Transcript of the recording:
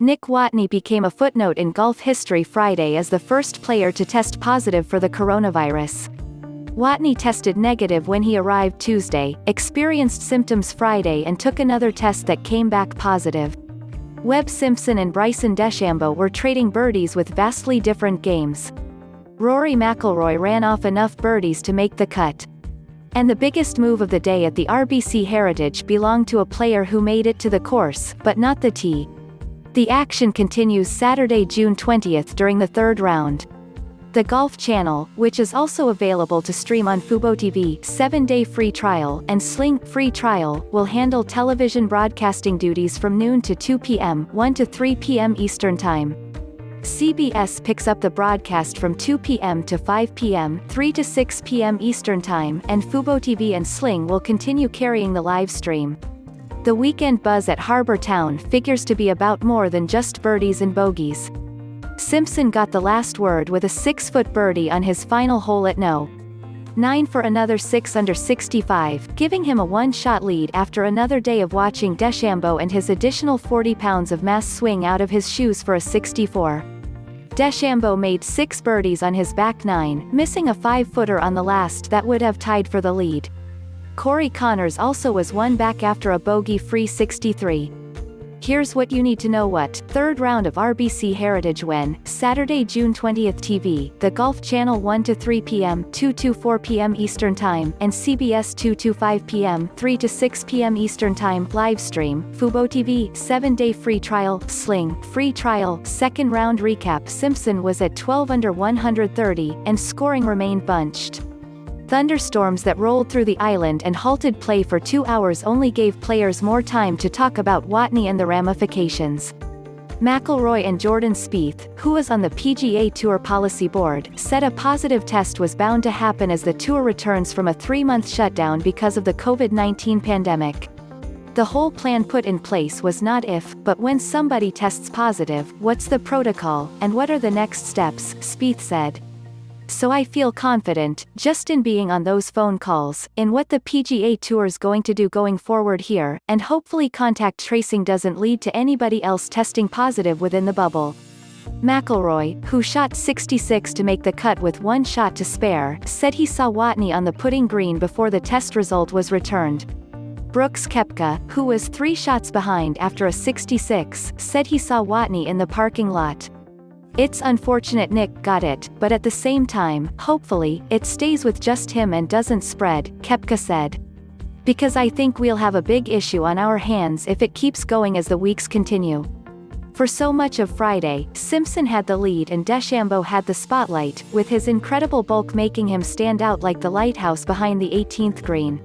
Nick Watney became a footnote in golf history Friday as the first player to test positive for the coronavirus. Watney tested negative when he arrived Tuesday, experienced symptoms Friday and took another test that came back positive. Webb, Simpson and Bryson DeChambeau were trading birdies with vastly different games. Rory McIlroy ran off enough birdies to make the cut. And the biggest move of the day at the RBC Heritage belonged to a player who made it to the course, but not the tee. The action continues Saturday, June 20th during the third round. The Golf Channel, which is also available to stream on fuboTV 7-day free trial and Sling free trial, will handle television broadcasting duties from noon to 2 p.m. 1 to 3 p.m. Eastern Time. CBS picks up the broadcast from 2 p.m. to 5 p.m. 3 to 6 p.m. Eastern Time, and fuboTV and Sling will continue carrying the live stream. The weekend buzz at Harbour Town figures to be about more than just birdies and bogeys. Simpson got the last word with a 6-foot birdie on his final hole at No.9 for another 6 under 65, giving him a one-shot lead after another day of watching DeChambeau and his additional 40 pounds of mass swing out of his shoes for a 64. DeChambeau made 6 birdies on his back 9, missing a 5-footer on the last that would have tied for the lead. Corey Connors also was one back after a bogey-free 63. Here's what you need to know. What? Third round of RBC HeritageWhen, Saturday, June 20th. TV, The Golf Channel 1 to 3 p.m. 2 to 4 p.m. Eastern Time, and CBS 2 to 5 p.m. 3 to 6 p.m. Eastern Time. Livestream, fuboTV 7-day free trial, Sling free trial. Second round recap. Simpson was at 12 under 130, and scoring remained bunched. Thunderstorms that rolled through the island and halted play for 2 hours only gave players more time to talk about Watney and the ramifications. McIlroy and Jordan Spieth, who was on the PGA Tour policy board, said a positive test was bound to happen as the tour returns from a 3-month shutdown because of the COVID-19 pandemic. The whole plan put in place was not if, but when somebody tests positive, what's the protocol, and what are the next steps, Spieth said. So I feel confident, just in being on those phone calls, in what the PGA Tour's going to do going forward here, and hopefully contact tracing doesn't lead to anybody else testing positive within the bubble. McIlroy, who shot 66 to make the cut with 1 shot to spare, said he saw Watney on the putting green before the test result was returned. Brooks Koepka, who was 3 shots behind after a 66, said he saw Watney in the parking lot. It's unfortunate Nick got it, but at the same time, hopefully, it stays with just him and doesn't spread, Koepka said. Because I think we'll have a big issue on our hands if it keeps going as the weeks continue. For so much of Friday, Simpson had the lead and DeChambeau had the spotlight, with his incredible bulk making him stand out like the lighthouse behind the 18th green.